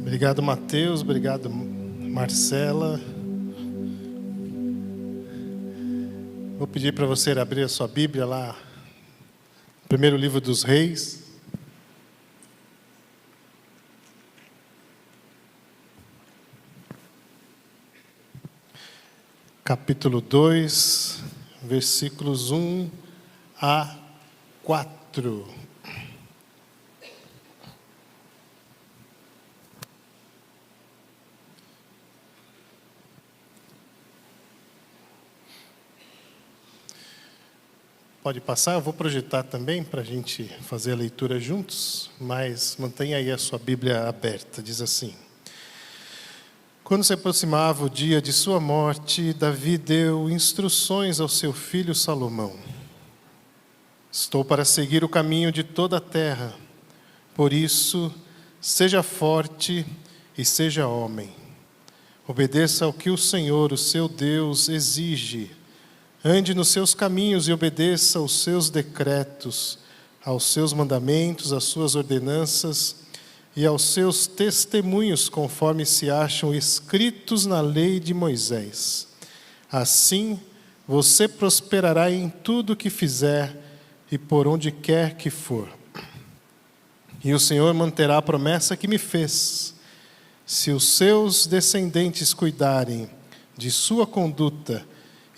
Obrigado, Mateus. Obrigado, Marcela. Vou pedir para você abrir a sua Bíblia lá, no primeiro livro dos Reis. Capítulo 2, versículos 1 a 4. Pode passar, eu vou projetar também para a gente fazer a leitura juntos, mas mantenha aí a sua Bíblia aberta. Diz assim: Quando se aproximava o dia de sua morte, Davi deu instruções ao seu filho Salomão. Estou para seguir o caminho de toda a terra, por isso, seja forte e seja homem. Obedeça ao que o Senhor, o seu Deus, exige. Ande nos seus caminhos e obedeça aos seus decretos, aos seus mandamentos, às suas ordenanças e aos seus testemunhos, conforme se acham escritos na lei de Moisés. Assim, você prosperará em tudo que fizer e por onde quer que for. E o Senhor manterá a promessa que me fez. Se os seus descendentes cuidarem de sua conduta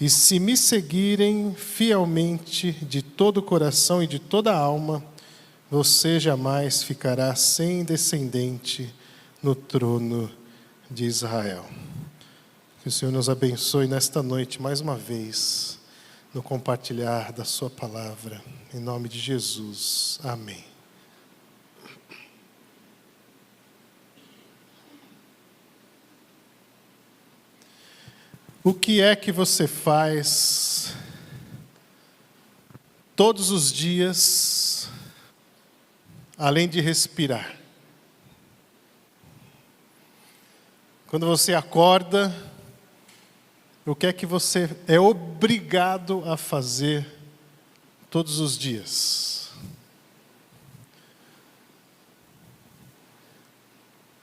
e se me seguirem fielmente de todo o coração e de toda a alma, você jamais ficará sem descendente no trono de Israel. Que o Senhor nos abençoe nesta noite mais uma vez, no compartilhar da sua palavra. Em nome de Jesus. Amém. O que é que você faz todos os dias, além de respirar? Quando você acorda, o que é que você é obrigado a fazer todos os dias?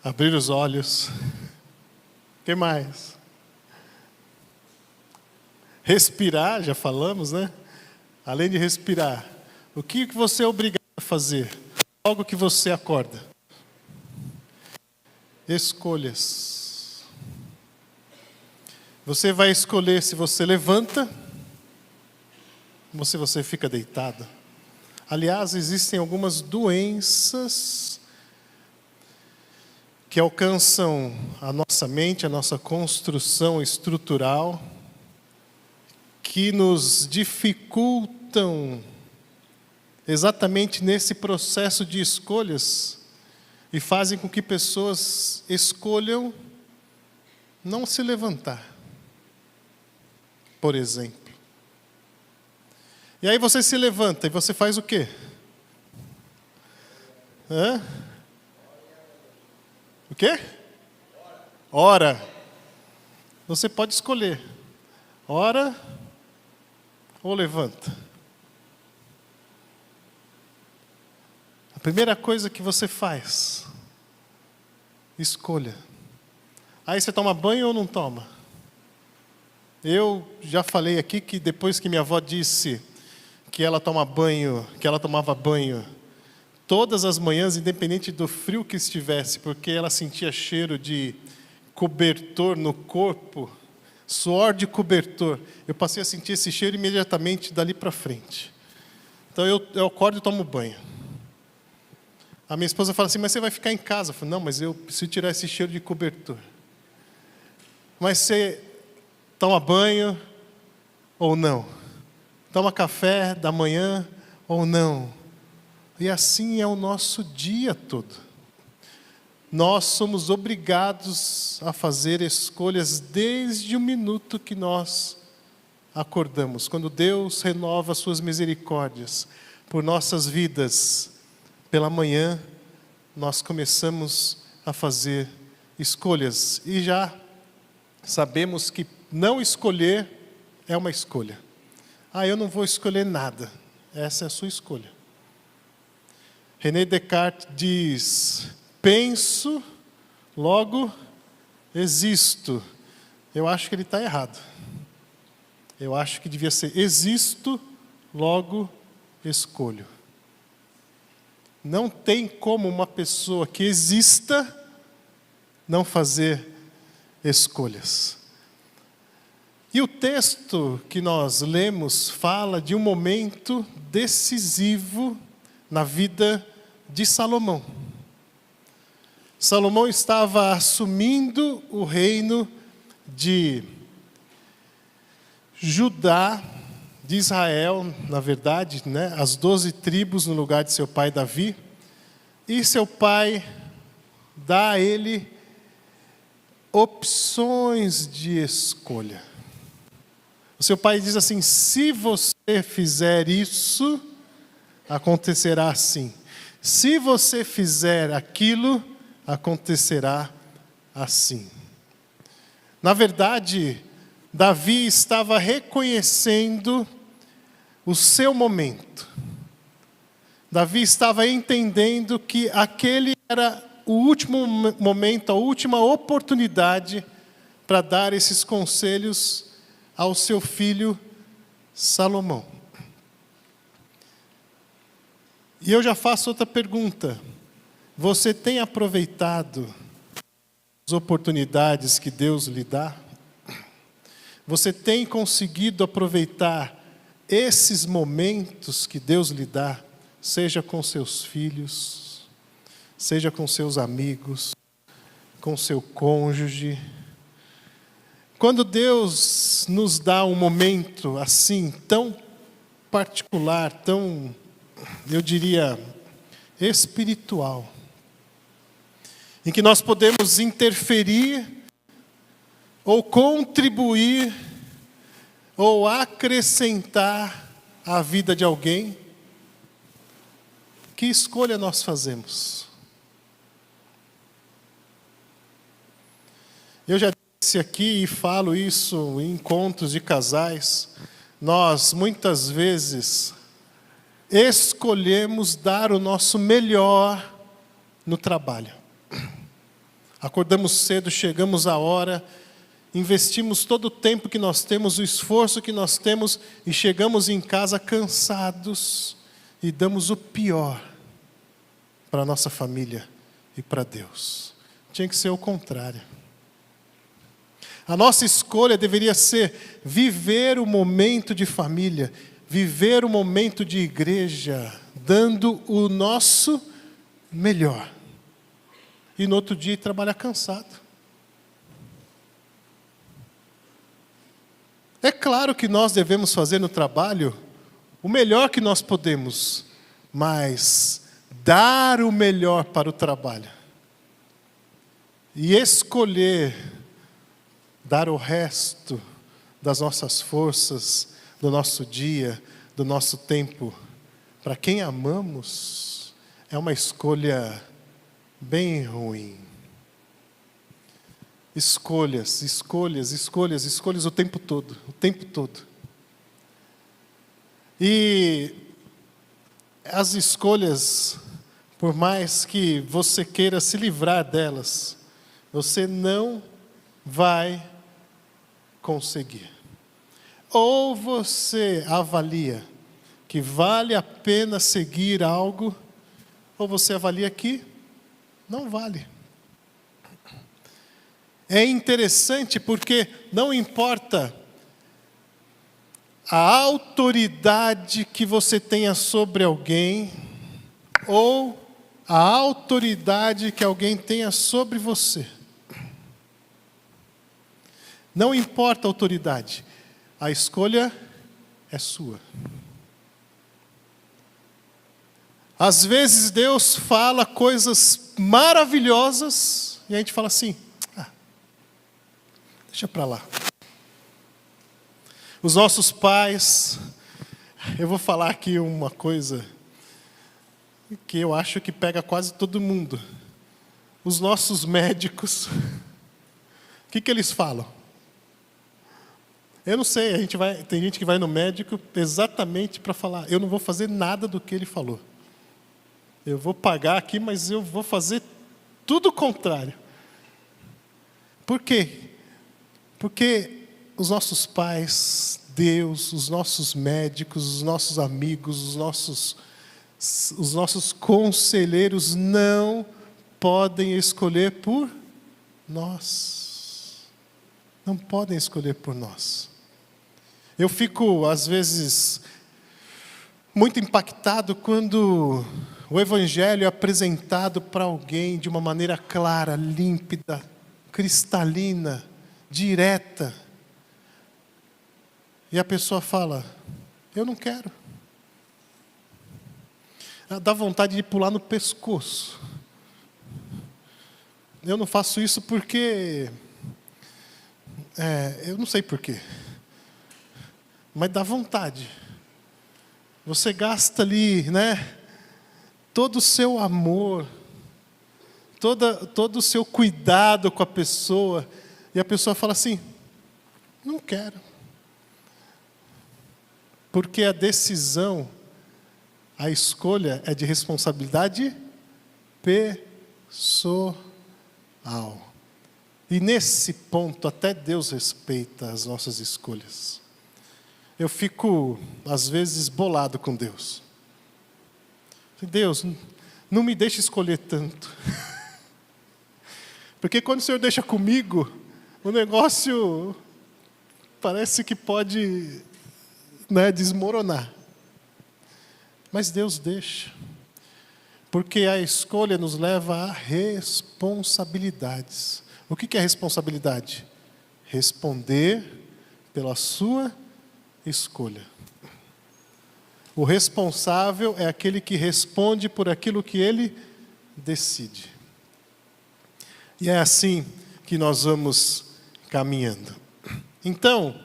Abrir os olhos. O que mais? Respirar, já falamos, né? Além de respirar, o que você é obrigado a fazer logo que você acorda? Escolhas. Você vai escolher se você levanta ou se você fica deitado. Aliás, existem algumas doenças que alcançam a nossa mente, a nossa construção estrutural, que nos dificultam exatamente nesse processo de escolhas e fazem com que pessoas escolham não se levantar, por exemplo. E aí você se levanta e você faz o quê? O quê? Ora. Você pode escolher. Ora ou levanta. A primeira coisa que você faz, escolha. Aí você toma banho ou não toma? Eu já falei aqui que depois que minha avó disse que ela tomava banho todas as manhãs, independente do frio que estivesse, porque ela sentia cheiro de cobertor no corpo, suor de cobertor. Eu passei a sentir esse cheiro imediatamente dali para frente. Então eu acordo e tomo banho. A minha esposa fala assim, mas você vai ficar em casa? Eu falo, não, mas eu preciso tirar esse cheiro de cobertor. Mas você toma banho ou não? Toma café da manhã ou não? E assim é o nosso dia todo. Nós somos obrigados a fazer escolhas desde o minuto que nós acordamos. Quando Deus renova suas misericórdias por nossas vidas, pela manhã, nós começamos a fazer escolhas. E já sabemos que não escolher é uma escolha. Eu não vou escolher nada. Essa é a sua escolha. René Descartes diz: penso logo existo. Eu acho que ele está errado. Eu acho que devia ser: existo, logo escolho. Não tem como uma pessoa que exista não fazer escolhas. E o texto que nós lemos fala de um momento decisivo na vida de Salomão. Salomão estava assumindo o reino de Judá, de Israel, na verdade, né? As 12 tribos no lugar de seu pai Davi. E seu pai dá a ele opções de escolha. O seu pai diz assim: se você fizer isso, acontecerá assim. Se você fizer aquilo, acontecerá assim. Na verdade, Davi estava reconhecendo o seu momento. Davi estava entendendo que aquele era o último momento, a última oportunidade para dar esses conselhos ao seu filho Salomão. E eu já faço outra pergunta: você tem aproveitado as oportunidades que Deus lhe dá? Você tem conseguido aproveitar esses momentos que Deus lhe dá, seja com seus filhos, seja com seus amigos, com seu cônjuge? Quando Deus nos dá um momento assim, tão particular, tão, eu diria, espiritual, em que nós podemos interferir, ou contribuir, ou acrescentar à vida de alguém, que escolha nós fazemos? Eu já disse aqui e falo isso em encontros de casais, nós muitas vezes escolhemos dar o nosso melhor no trabalho. Acordamos cedo, chegamos à hora, investimos todo o tempo que nós temos, o esforço que nós temos, e chegamos em casa cansados e damos o pior para a nossa família e para Deus. Tinha que ser o contrário. A nossa escolha deveria ser viver o momento de família, viver o momento de igreja, dando o nosso melhor. E no outro dia ir trabalhar cansado. É claro que nós devemos fazer no trabalho o melhor que nós podemos, mas dar o melhor para o trabalho e escolher dar o resto das nossas forças, do nosso dia, do nosso tempo para quem amamos, é uma escolha bem ruim. Escolhas, escolhas, escolhas, escolhas o tempo todo, o tempo todo. E as escolhas, por mais que você queira se livrar delas, você não vai conseguir. Ou você avalia que vale a pena seguir algo, ou você avalia que não vale. É interessante porque não importa a autoridade que você tenha sobre alguém, ou a autoridade que alguém tenha sobre você. Não importa a autoridade, a escolha é sua. Às vezes Deus fala coisas maravilhosas e a gente fala assim: deixa para lá. Os nossos pais, eu vou falar aqui uma coisa que eu acho que pega quase todo mundo. Os nossos médicos, o que eles falam? Eu não sei, tem gente que vai no médico exatamente para falar: eu não vou fazer nada do que ele falou. Eu vou pagar aqui, mas eu vou fazer tudo o contrário. Por quê? Porque os nossos pais, Deus, os nossos médicos, os nossos amigos, os nossos conselheiros não podem escolher por nós. Não podem escolher por nós. Eu fico, às vezes, muito impactado quando o Evangelho é apresentado para alguém de uma maneira clara, límpida, cristalina, direta. E a pessoa fala, eu não quero. Dá vontade de pular no pescoço. Eu não faço isso porque... eu não sei porquê. Mas dá vontade. Você gasta ali, né? Todo o seu amor, todo o seu cuidado com a pessoa, e a pessoa fala assim, não quero. Porque a decisão, a escolha é de responsabilidade pessoal. E nesse ponto, até Deus respeita as nossas escolhas. Eu fico, às vezes, bolado com Deus. Deus, não me deixe escolher tanto. Porque quando o Senhor deixa comigo, o negócio parece que pode, né, desmoronar. Mas Deus deixa. Porque a escolha nos leva a responsabilidades. O que é responsabilidade? Responder pela sua escolha. O responsável é aquele que responde por aquilo que ele decide. E é assim que nós vamos caminhando. Então,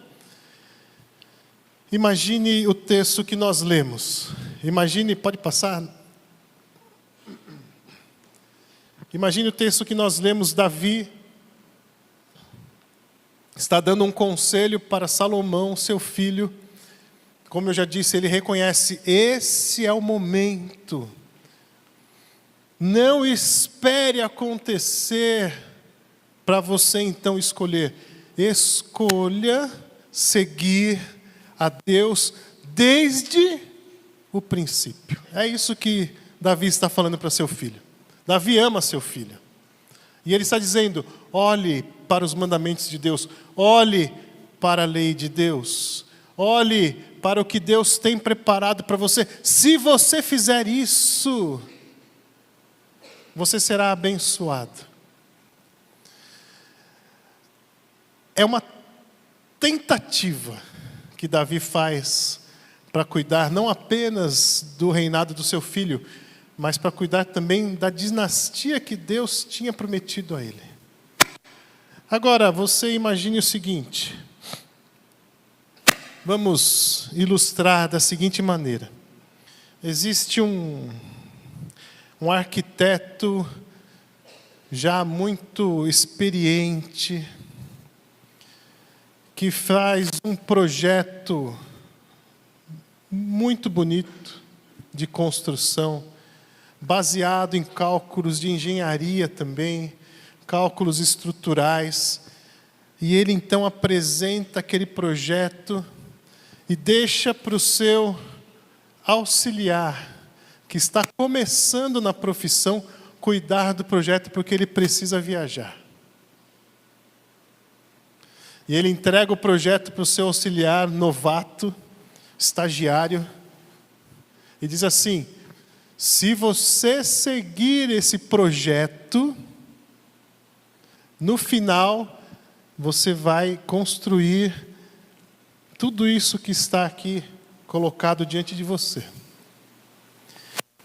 imagine o texto que nós lemos. Imagine, pode passar? Imagine o texto que nós lemos. Davi está dando um conselho para Salomão, seu filho. Como eu já disse, ele reconhece, esse é o momento. Não espere acontecer para você então escolher. Escolha seguir a Deus desde o princípio. É isso que Davi está falando para seu filho. Davi ama seu filho. E ele está dizendo, olhe para os mandamentos de Deus. Olhe para a lei de Deus. Olhe para o que Deus tem preparado para você. Se você fizer isso, você será abençoado. É uma tentativa que Davi faz para cuidar não apenas do reinado do seu filho, mas para cuidar também da dinastia que Deus tinha prometido a ele. Agora, você imagine o seguinte. Vamos ilustrar da seguinte maneira. Existe um arquiteto já muito experiente que faz um projeto muito bonito de construção, baseado em cálculos de engenharia também, cálculos estruturais. E ele então apresenta aquele projeto e deixa para o seu auxiliar, que está começando na profissão, cuidar do projeto, porque ele precisa viajar. E ele entrega o projeto para o seu auxiliar novato, estagiário, e diz assim, se você seguir esse projeto, no final, você vai construir tudo isso que está aqui colocado diante de você.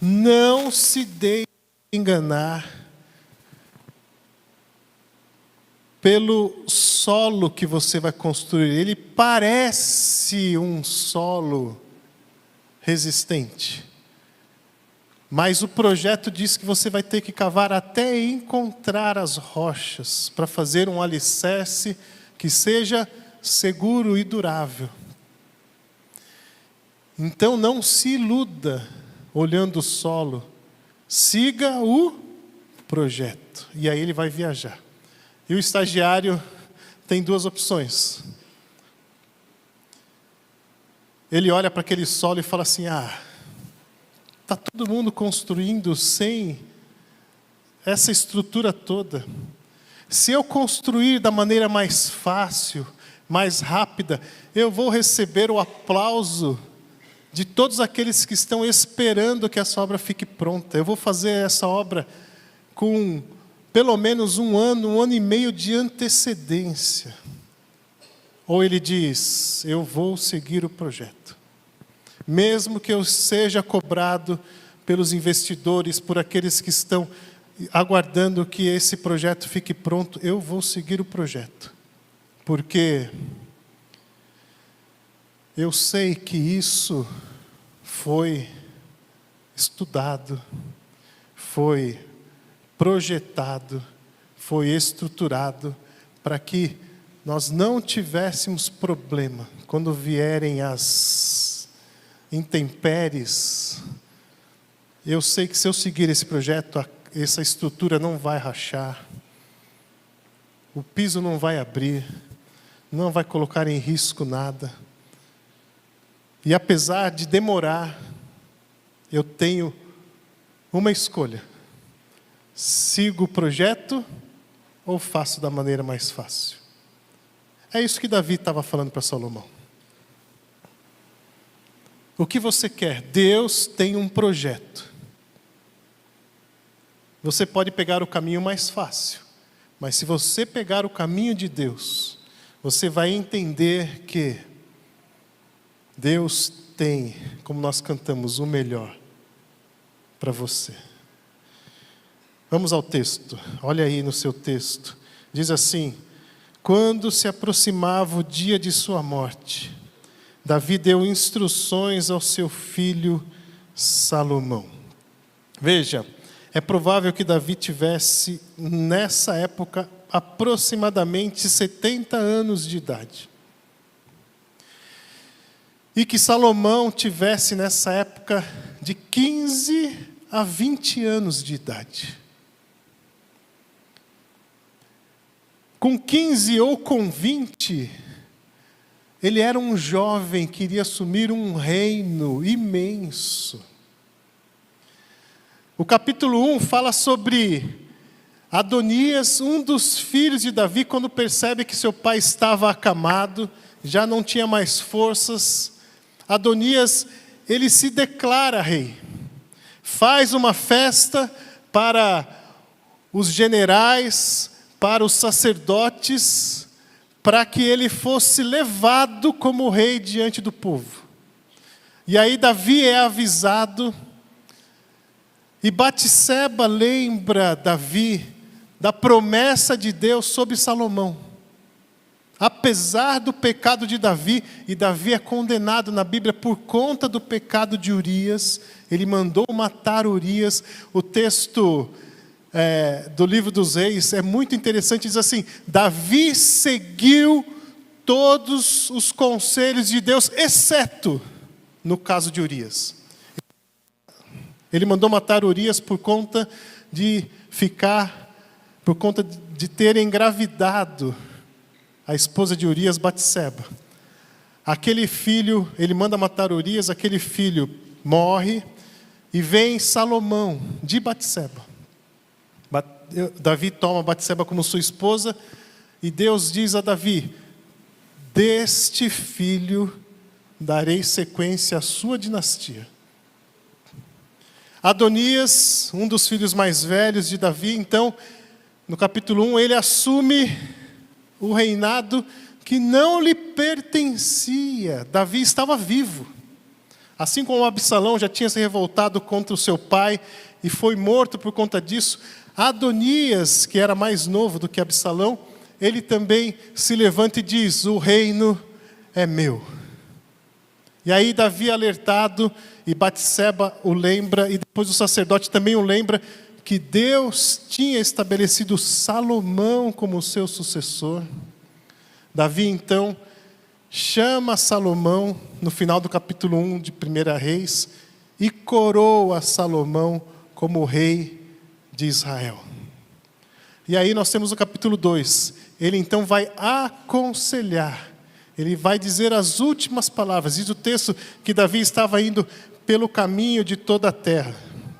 Não se deixe enganar pelo solo que você vai construir. Ele parece um solo resistente, mas o projeto diz que você vai ter que cavar até encontrar as rochas para fazer um alicerce que seja seguro e durável. Então não se iluda olhando o solo, siga o projeto, e aí ele vai viajar. E o estagiário tem duas opções. Ele olha para aquele solo e fala assim: está todo mundo construindo sem essa estrutura toda. Se eu construir da maneira mais fácil, mais rápida, eu vou receber o aplauso de todos aqueles que estão esperando que essa obra fique pronta. Eu vou fazer essa obra com pelo menos um ano e meio de antecedência. Ou ele diz: eu vou seguir o projeto. Mesmo que eu seja cobrado pelos investidores, por aqueles que estão aguardando que esse projeto fique pronto, eu vou seguir o projeto. Porque eu sei que isso foi estudado, foi projetado, foi estruturado para que nós não tivéssemos problema quando vierem as intempéries. Eu sei que se eu seguir esse projeto, essa estrutura não vai rachar, o piso não vai abrir, não vai colocar em risco nada. E apesar de demorar, eu tenho uma escolha: sigo o projeto ou faço da maneira mais fácil? É isso que Davi estava falando para Salomão. O que você quer? Deus tem um projeto. Você pode pegar o caminho mais fácil, mas se você pegar o caminho de Deus, você vai entender que Deus tem, como nós cantamos, o melhor para você. Vamos ao texto. Olha aí no seu texto. Diz assim: quando se aproximava o dia de sua morte, Davi deu instruções ao seu filho Salomão. Veja, é provável que Davi tivesse, nessa época, aproximadamente 70 anos de idade. E que Salomão tivesse, nessa época, de 15 a 20 anos de idade. Com 15 ou com 20, ele era um jovem que iria assumir um reino imenso. O capítulo 1 fala sobre Adonias, um dos filhos de Davi, quando percebe que seu pai estava acamado, já não tinha mais forças. Adonias, ele se declara rei. Faz uma festa para os generais, para os sacerdotes, para que ele fosse levado como rei diante do povo. E aí Davi é avisado, e Batseba lembra Davi da promessa de Deus sobre Salomão. Apesar do pecado de Davi, e Davi é condenado na Bíblia por conta do pecado de Urias, ele mandou matar Urias. O texto do livro dos Reis é muito interessante, diz assim: Davi seguiu todos os conselhos de Deus, exceto no caso de Urias. Ele mandou matar Urias por conta de ter engravidado a esposa de Urias, Batseba. Aquele filho, ele manda matar Urias, aquele filho morre, e vem Salomão de Batseba. Davi toma Batseba como sua esposa, e Deus diz a Davi: deste filho darei sequência à sua dinastia. Adonias, um dos filhos mais velhos de Davi, então, no capítulo 1, ele assume o reinado que não lhe pertencia. Davi estava vivo. Assim como Absalão já tinha se revoltado contra o seu pai e foi morto por conta disso, Adonias, que era mais novo do que Absalão, ele também se levanta e diz: o reino é meu. E aí Davi, alertado, e Batseba o lembra, e depois o sacerdote também o lembra, que Deus tinha estabelecido Salomão como seu sucessor. Davi, então, chama Salomão, no final do capítulo 1 de 1 Reis, e coroa Salomão como rei de Israel. E aí nós temos o capítulo 2. Ele então vai aconselhar. Ele vai dizer as últimas palavras. Diz o texto que Davi estava indo pelo caminho de toda a terra.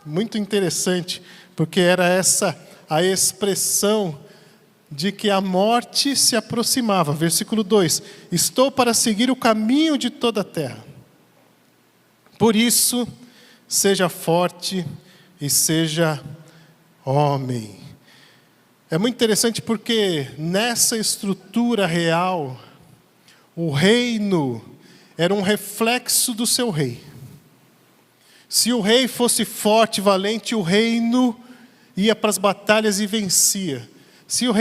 Muito interessante, porque era essa a expressão de que a morte se aproximava. Versículo 2: estou para seguir o caminho de toda a terra. Por isso, seja forte e seja homem. É muito interessante porque nessa estrutura real, o reino era um reflexo do seu rei. Se o rei fosse forte, valente, o reino ia para as batalhas e vencia. Se o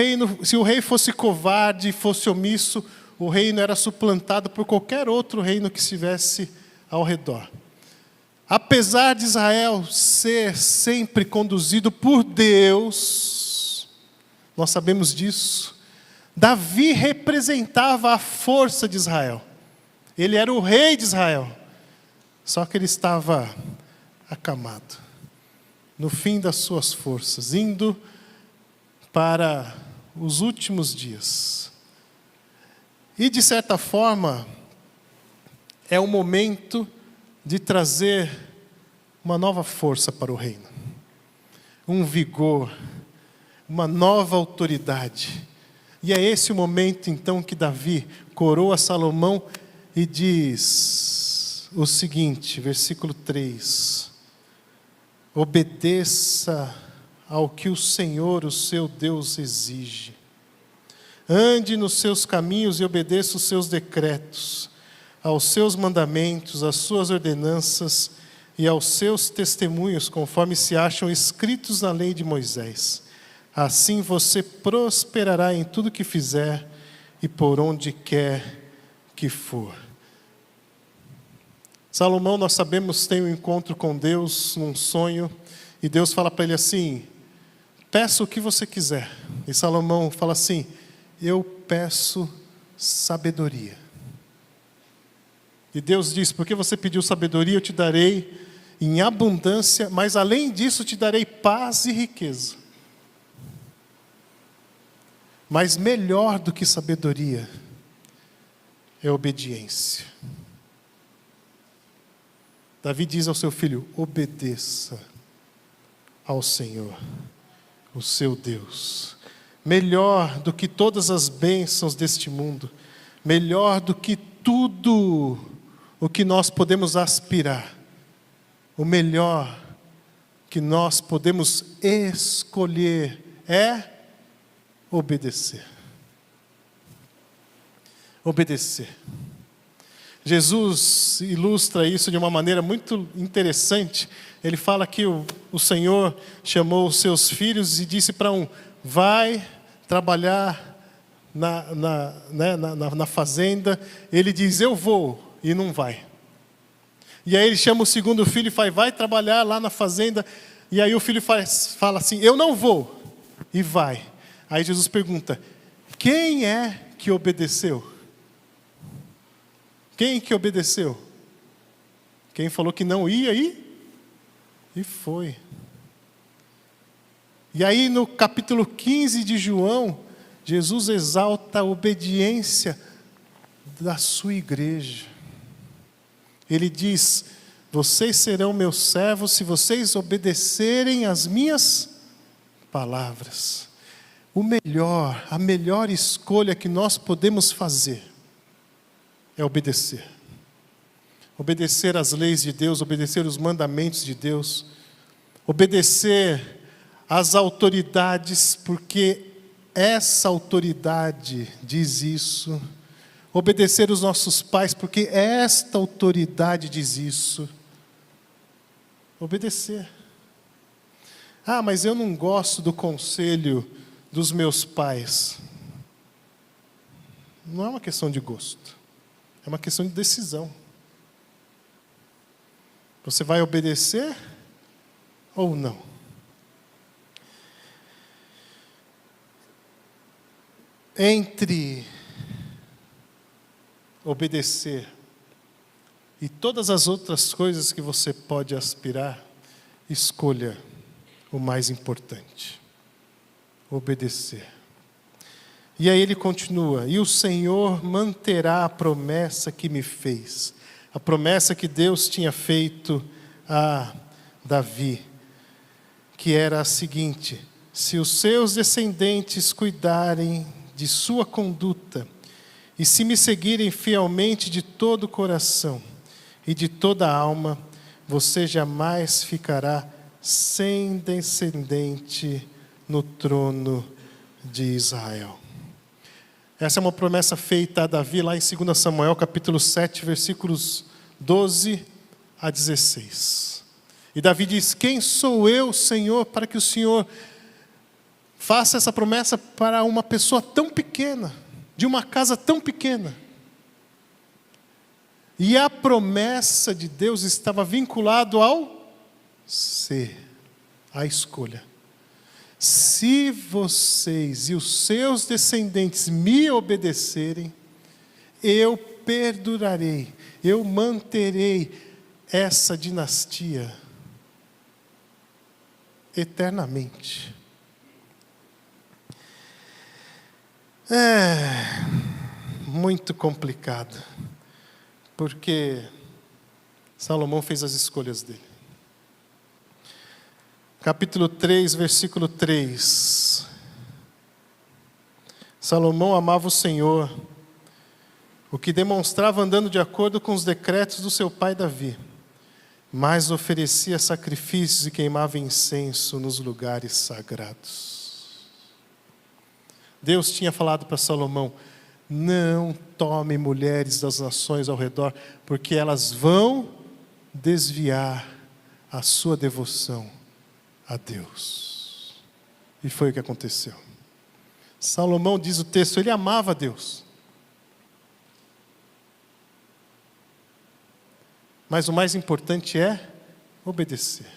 rei fosse covarde, fosse omisso, o reino era suplantado por qualquer outro reino que estivesse ao redor. Apesar de Israel ser sempre conduzido por Deus, nós sabemos disso, Davi representava a força de Israel. Ele era o rei de Israel. Só que ele estava acamado, no fim das suas forças, indo para os últimos dias. E de certa forma, é o momento de trazer uma nova força para o reino. Um vigor, uma nova autoridade. E é esse o momento então que Davi coroa Salomão e diz o seguinte, versículo 3: obedeça ao que o Senhor, o seu Deus, exige. Ande nos seus caminhos e obedeça os seus decretos, aos seus mandamentos, às suas ordenanças e aos seus testemunhos, conforme se acham escritos na lei de Moisés. Assim você prosperará em tudo que fizer e por onde quer que for. Salomão, nós sabemos, tem um encontro com Deus num sonho, e Deus fala para ele assim: peça o que você quiser. E Salomão fala assim: eu peço sabedoria. E Deus diz: porque você pediu sabedoria, eu te darei em abundância, mas além disso te darei paz e riqueza. Mas melhor do que sabedoria é obediência. Davi diz ao seu filho: obedeça ao Senhor, o seu Deus. Melhor do que todas as bênçãos deste mundo, melhor do que tudo o que nós podemos aspirar, o melhor que nós podemos escolher é obedecer. Obedecer. Jesus ilustra isso de uma maneira muito interessante. Ele fala que o Senhor chamou os seus filhos e disse para um: vai trabalhar na fazenda. Ele diz: eu vou, e não vai. E aí ele chama o segundo filho e fala: vai trabalhar lá na fazenda. E aí o filho fala assim: eu não vou, e vai. Aí Jesus pergunta: quem é que obedeceu? Quem que obedeceu? Quem falou que não ia e foi. E aí no capítulo 15 de João, Jesus exalta a obediência da sua igreja. Ele diz: vocês serão meus servos se vocês obedecerem às minhas palavras. A melhor escolha que nós podemos fazer é obedecer. Obedecer às leis de Deus, obedecer os mandamentos de Deus, obedecer às autoridades, porque essa autoridade diz isso. Obedecer os nossos pais, porque esta autoridade diz isso. Obedecer. Ah, mas eu não gosto do conselho dos meus pais. Não é uma questão de gosto. É uma questão de decisão. Você vai obedecer ou não? Entre obedecer e todas as outras coisas que você pode aspirar, escolha o mais importante. obedecer. E aí ele continua: e o Senhor manterá a promessa que me fez. A promessa que Deus tinha feito a Davi, que era a seguinte: se os seus descendentes cuidarem de sua conduta, e se me seguirem fielmente de todo o coração e de toda a alma, você jamais ficará sem descendente no trono de Israel. Essa é uma promessa feita a Davi lá em 2 Samuel, capítulo 7, versículos 12 a 16. E Davi diz: quem sou eu, Senhor, para que o Senhor faça essa promessa para uma pessoa tão pequena, de uma casa tão pequena? E a promessa de Deus estava vinculada ao ser, à escolha. Se vocês e os seus descendentes me obedecerem, eu perdurarei, eu manterei essa dinastia eternamente. É muito complicado, porque Salomão fez as escolhas dele. Capítulo 3, versículo 3. Salomão amava o Senhor, o que demonstrava andando de acordo com os decretos do seu pai Davi, mas oferecia sacrifícios e queimava incenso nos lugares sagrados. Deus tinha falado para Salomão: não tome mulheres das nações ao redor, porque elas vão desviar a sua devoção a Deus. E foi o que aconteceu. Salomão, diz o texto, ele amava a Deus. Mas o mais importante é obedecer.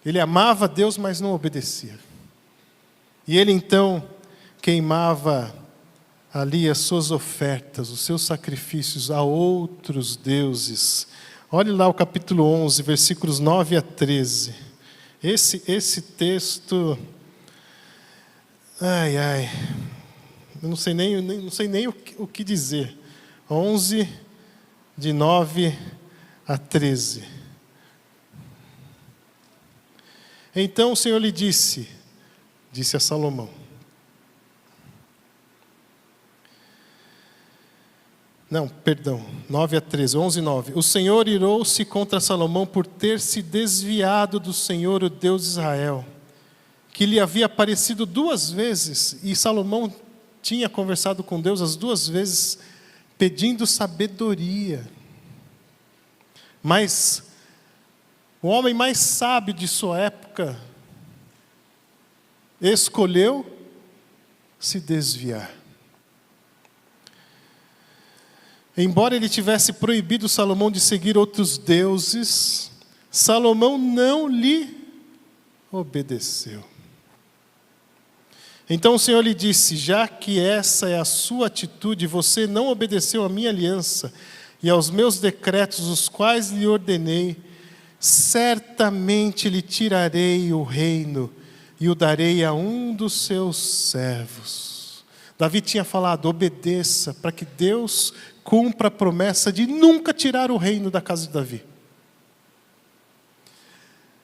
Ele amava a Deus, mas não obedecia. E ele então queimava ali as suas ofertas, os seus sacrifícios a outros deuses. Olhe lá o capítulo 11, versículos 9 a 13. Esse texto, eu não sei nem o que dizer. 11, de 9 a 13. Então o Senhor lhe disse a Salomão: 9 a 13, 11 e 9. O Senhor irou-se contra Salomão por ter se desviado do Senhor, o Deus de Israel, que lhe havia aparecido 2 vezes, e Salomão tinha conversado com Deus as 2 vezes, pedindo sabedoria. Mas o homem mais sábio de sua época escolheu se desviar. Embora ele tivesse proibido Salomão de seguir outros deuses, Salomão não lhe obedeceu. Então o Senhor lhe disse: já que essa é a sua atitude, você não obedeceu à minha aliança e aos meus decretos, os quais lhe ordenei, certamente lhe tirarei o reino e o darei a um dos seus servos. Davi tinha falado: obedeça, para que Deus cumpra a promessa de nunca tirar o reino da casa de Davi.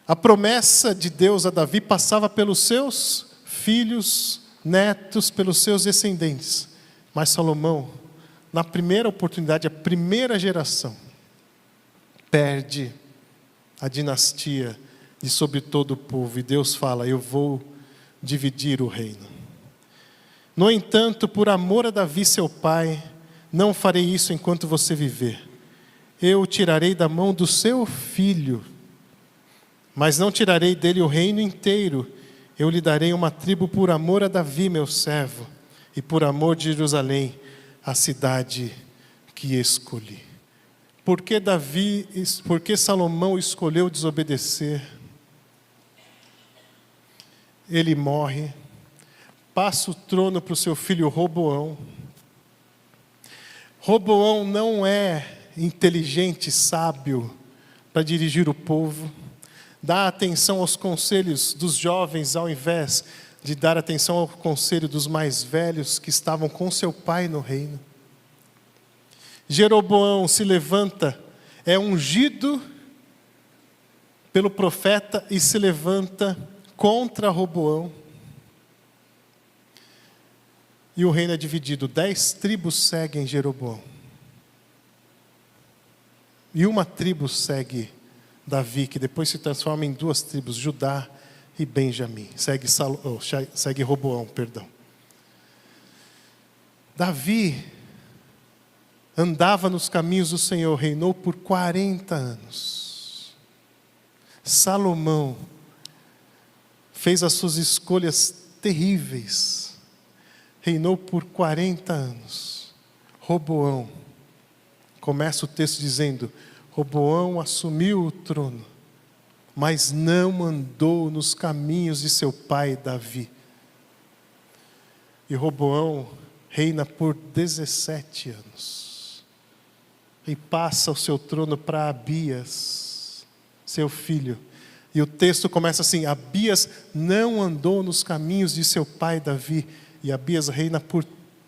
A promessa de Deus a Davi passava pelos seus filhos, netos, pelos seus descendentes. Mas Salomão, na primeira oportunidade, a primeira geração, perde a dinastia de sobre todo o povo. E Deus fala: eu vou dividir o reino. No entanto, por amor a Davi, seu pai, não farei isso enquanto você viver. Eu o tirarei da mão do seu filho, mas não tirarei dele o reino inteiro. Eu lhe darei uma tribo por amor a Davi, meu servo, e por amor de Jerusalém, a cidade que escolhi. Por que Salomão escolheu desobedecer? Ele morre, passa o trono para o seu filho Roboão. Roboão não é inteligente, sábio para dirigir o povo. Dá atenção aos conselhos dos jovens ao invés de dar atenção ao conselho dos mais velhos que estavam com seu pai no reino. Jeroboão se levanta, é ungido pelo profeta e se levanta contra Roboão. E o reino é dividido, 10 tribos seguem Jeroboão. E uma tribo segue Davi, que depois se transforma em 2 tribos, Judá e Benjamim. Segue Roboão, perdão. Davi andava nos caminhos do Senhor, reinou por 40 anos. Salomão fez as suas escolhas terríveis, reinou por 40 anos. Roboão, começa o texto dizendo, Roboão assumiu o trono, mas não andou nos caminhos de seu pai Davi. E Roboão reina por 17 anos. E passa o seu trono para Abias, seu filho. E o texto começa assim, Abias não andou nos caminhos de seu pai Davi. E Abias reina por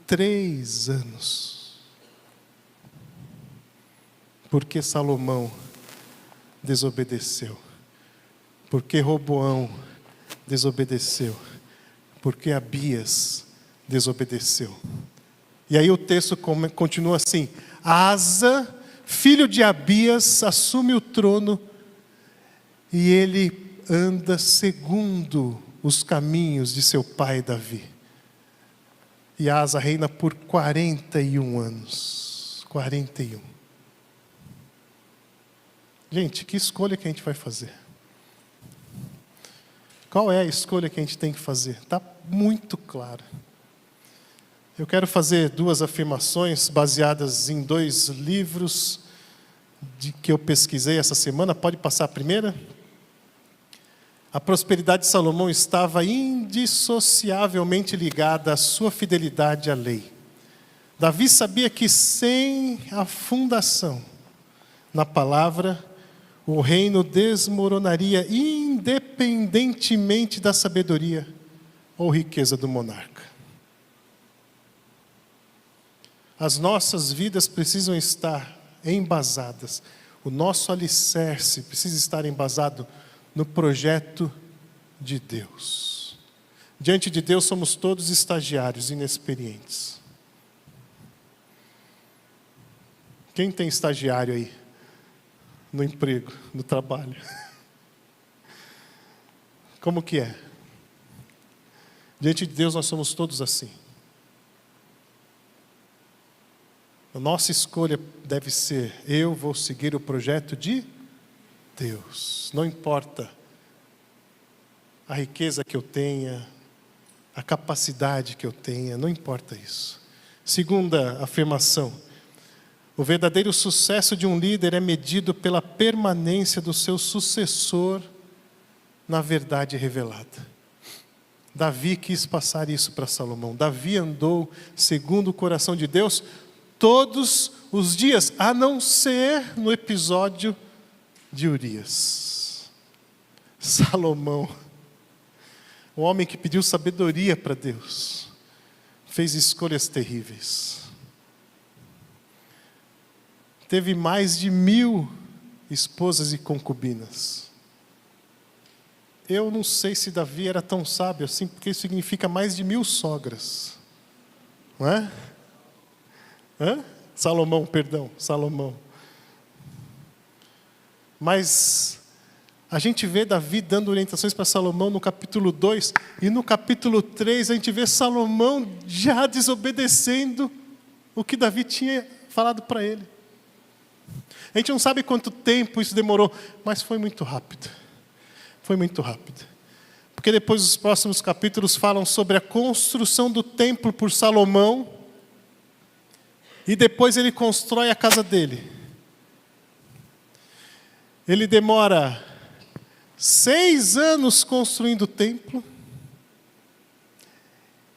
3 anos. Porque Salomão desobedeceu. Porque Roboão desobedeceu. Porque Abias desobedeceu. E aí o texto continua assim, Asa, filho de Abias, assume o trono e ele anda segundo os caminhos de seu pai Davi. E Asa reina por 41 anos. 41. Gente, que escolha que a gente vai fazer? Qual é a escolha que a gente tem que fazer? Está muito claro. Eu quero fazer 2 afirmações baseadas em 2 livros que eu pesquisei essa semana. Pode passar a primeira? A prosperidade de Salomão estava indissociavelmente ligada à sua fidelidade à lei. Davi sabia que sem a fundação na palavra, o reino desmoronaria independentemente da sabedoria ou riqueza do monarca. As nossas vidas precisam estar embasadas. O nosso alicerce precisa estar embasado no projeto de Deus. Diante de Deus somos todos estagiários inexperientes. Quem tem estagiário aí? No emprego, no trabalho. Como que é? Diante de Deus nós somos todos assim. A nossa escolha deve ser, eu vou seguir o projeto de Deus. Não importa a riqueza que eu tenha, a capacidade que eu tenha, não importa isso. Segunda afirmação, o verdadeiro sucesso de um líder é medido pela permanência do seu sucessor na verdade revelada. Davi quis passar isso para Salomão. Davi andou segundo o coração de Deus todos os dias, a não ser no episódio de Urias. Salomão, o homem que pediu sabedoria para Deus, fez escolhas terríveis. Teve mais de 1000 esposas e concubinas. Eu não sei se Davi era tão sábio assim, porque isso significa mais de 1000 sogras. Não é? Salomão. Mas a gente vê Davi dando orientações para Salomão no capítulo 2, e no capítulo 3 a gente vê Salomão já desobedecendo o que Davi tinha falado para ele. A gente não sabe quanto tempo isso demorou, mas foi muito rápido. Foi muito rápido. Porque depois os próximos capítulos falam sobre a construção do templo por Salomão, e depois ele constrói a casa dele. Ele demora 6 anos construindo o templo,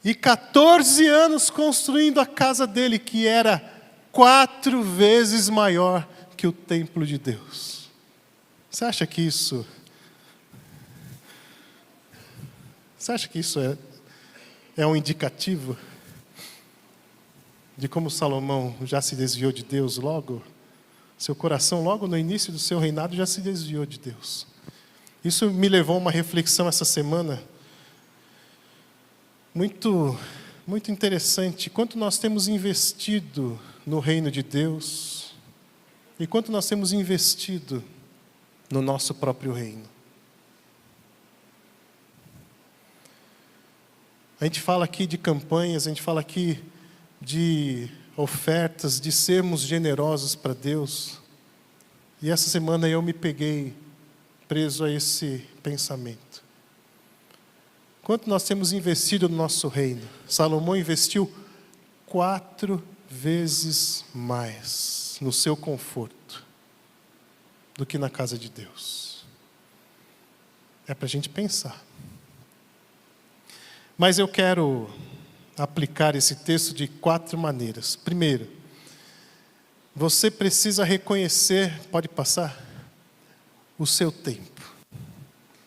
e 14 anos construindo a casa dele, que era 4 vezes maior que o templo de Deus. Você acha que isso Você acha que isso é um indicativo de como Salomão já se desviou de Deus logo? Seu coração, logo no início do seu reinado, já se desviou de Deus. Isso me levou a uma reflexão essa semana muito, muito interessante. Quanto nós temos investido no reino de Deus e quanto nós temos investido no nosso próprio reino. A gente fala aqui de campanhas, a gente fala aqui de ofertas, de sermos generosos para Deus. E essa semana eu me peguei preso a esse pensamento. Quanto nós temos investido no nosso reino? Salomão investiu 4 vezes mais no seu conforto do que na casa de Deus. É para a gente pensar. Mas eu quero aplicar esse texto de 4 maneiras. Primeiro, você precisa reconhecer, pode passar, o seu tempo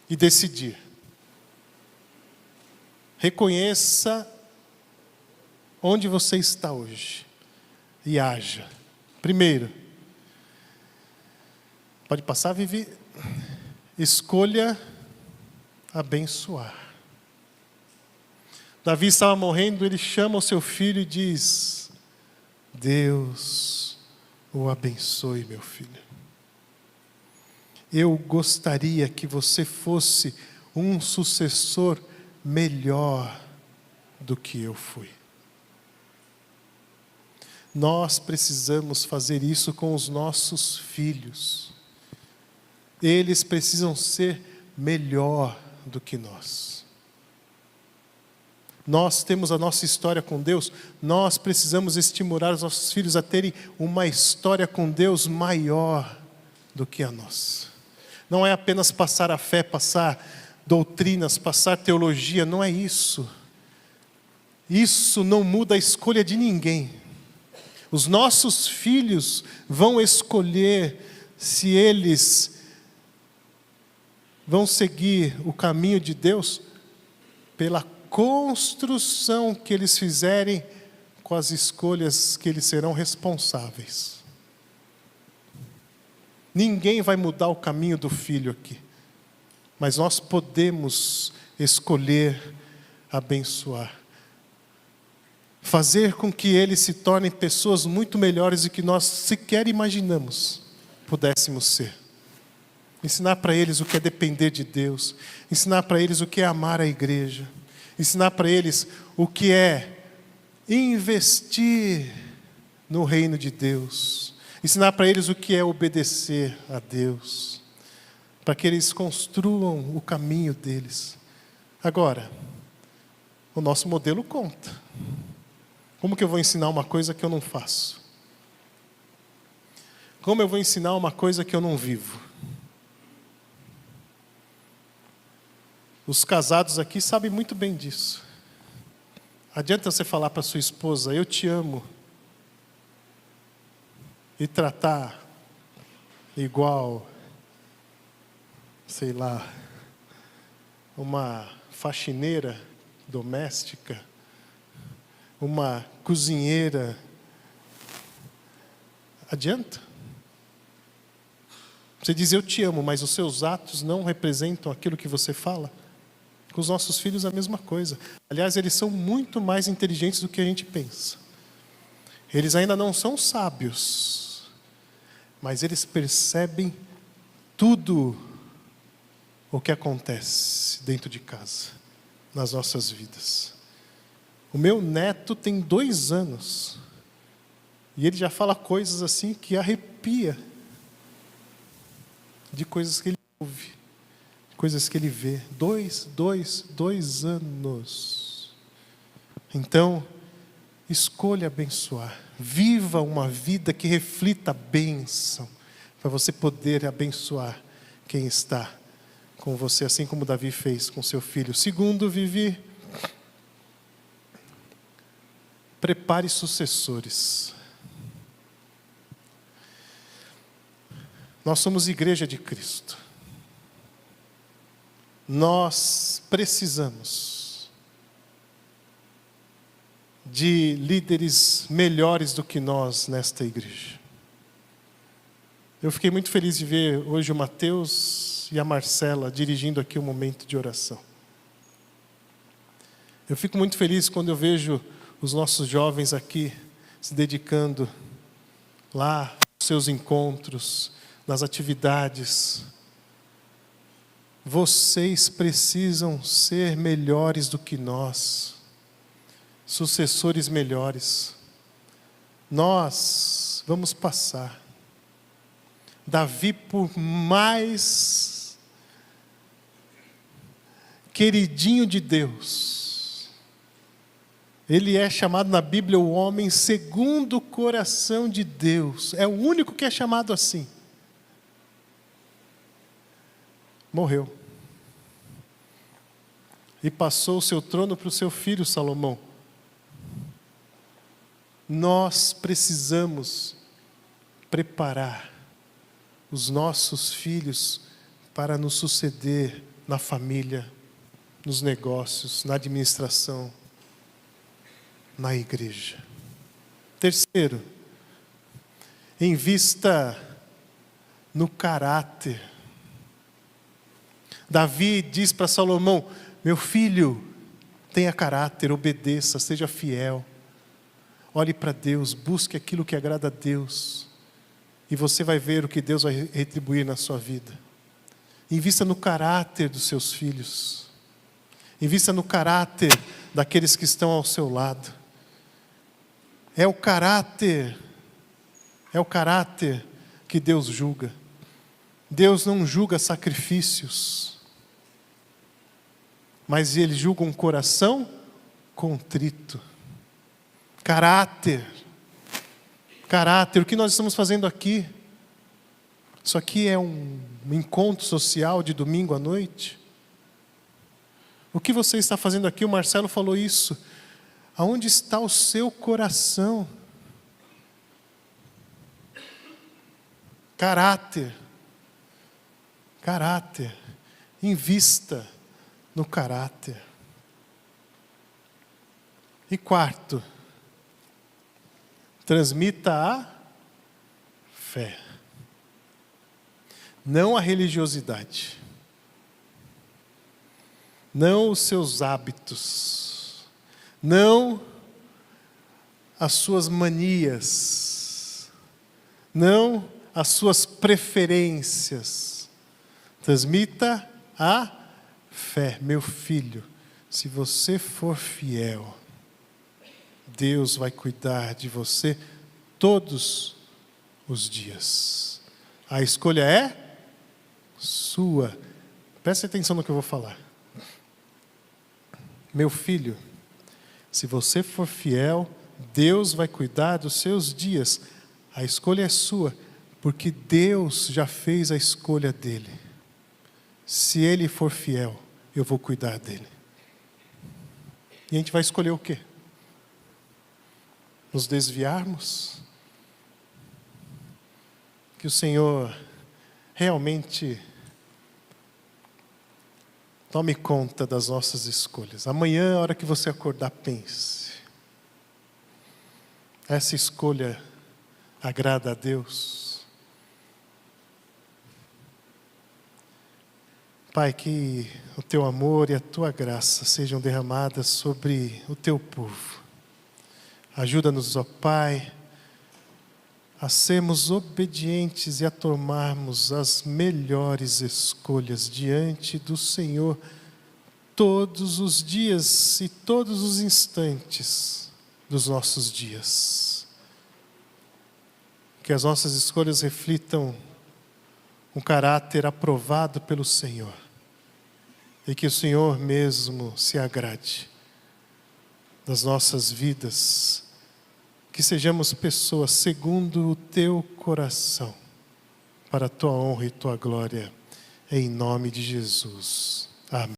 e decidir. Reconheça onde você está hoje e haja. Primeiro, pode passar, Vivi, escolha abençoar. Davi estava morrendo, ele chama o seu filho e diz: Deus o abençoe, meu filho. Eu gostaria que você fosse um sucessor melhor do que eu fui. Nós precisamos fazer isso com os nossos filhos. Eles precisam ser melhor do que nós. Nós temos a nossa história com Deus, nós precisamos estimular os nossos filhos a terem uma história com Deus maior do que a nossa. Não é apenas passar a fé, passar doutrinas, passar teologia, não é isso. Isso não muda a escolha de ninguém. Os nossos filhos vão escolher se eles vão seguir o caminho de Deus pela construção que eles fizerem com as escolhas que eles serão responsáveis. Ninguém vai mudar o caminho do filho aqui, mas nós podemos escolher abençoar, fazer com que eles se tornem pessoas muito melhores do que nós sequer imaginamos pudéssemos ser. Ensinar para eles o que é depender de Deus, ensinar para eles o que é amar a igreja, ensinar para eles o que é investir no reino de Deus, ensinar para eles o que é obedecer a Deus, para que eles construam o caminho deles. Agora, o nosso modelo conta. Como que eu vou ensinar uma coisa que eu não faço? Como eu vou ensinar uma coisa que eu não vivo? Os casados aqui sabem muito bem disso. Adianta você falar para sua esposa, eu te amo, e tratar igual, sei lá, uma faxineira doméstica, uma cozinheira. Adianta? Você diz eu te amo, mas os seus atos não representam aquilo que você fala? Com os nossos filhos a mesma coisa. Aliás, eles são muito mais inteligentes do que a gente pensa. Eles ainda não são sábios, mas eles percebem tudo o que acontece dentro de casa, nas nossas vidas. O meu neto tem 2 anos e ele já fala coisas assim que arrepia, de coisas que ele ouve, coisas que ele vê. 2 anos. Então, escolha abençoar. Viva uma vida que reflita a bênção, para você poder abençoar quem está com você, assim como Davi fez com seu filho. Segundo, Vivi, prepare sucessores. Nós somos igreja de Cristo. Nós precisamos de líderes melhores do que nós nesta igreja. Eu fiquei muito feliz de ver hoje o Mateus e a Marcela dirigindo aqui um momento de oração. Eu fico muito feliz quando eu vejo os nossos jovens aqui se dedicando lá nos seus encontros, nas atividades. Vocês precisam ser melhores do que nós, sucessores melhores. Nós vamos passar. Davi, por mais queridinho de Deus, ele é chamado na Bíblia o homem segundo o coração de Deus. É o único que é chamado assim. Morreu. E passou o seu trono para o seu filho Salomão. Nós precisamos preparar os nossos filhos para nos suceder na família, nos negócios, na administração, na igreja. Terceiro, invista no caráter. Davi diz para Salomão: meu filho, tenha caráter, obedeça, seja fiel. Olhe para Deus, busque aquilo que agrada a Deus. E você vai ver o que Deus vai retribuir na sua vida. Invista no caráter dos seus filhos. Invista no caráter daqueles que estão ao seu lado. É o caráter que Deus julga. Deus não julga sacrifícios, mas Ele julga um coração contrito. Caráter, o que nós estamos fazendo aqui? Isso aqui é um encontro social de domingo à noite? O que você está fazendo aqui? O Marcelo falou isso. Aonde está o seu coração? Caráter, invista no caráter. E quarto, transmita a fé, não a religiosidade, não os seus hábitos, não as suas manias, não as suas preferências. Transmita a fé. Meu filho, se você for fiel, Deus vai cuidar de você todos os dias. A escolha é sua. Preste atenção no que eu vou falar. Meu filho, se você for fiel, Deus vai cuidar dos seus dias. A escolha é sua, porque Deus já fez a escolha dele. Se ele for fiel, eu vou cuidar dele. E a gente vai escolher o quê? Nos desviarmos? Que o Senhor realmente tome conta das nossas escolhas. Amanhã, a hora que você acordar, pense: essa escolha agrada a Deus? Pai, que o Teu amor e a Tua graça sejam derramadas sobre o Teu povo. Ajuda-nos, ó Pai, a sermos obedientes e a tomarmos as melhores escolhas diante do Senhor todos os dias e todos os instantes dos nossos dias. Que as nossas escolhas reflitam um caráter aprovado pelo Senhor. E que o Senhor mesmo se agrade das nossas vidas. Que sejamos pessoas segundo o Teu coração, para a Tua honra e Tua glória, em nome de Jesus. Amém.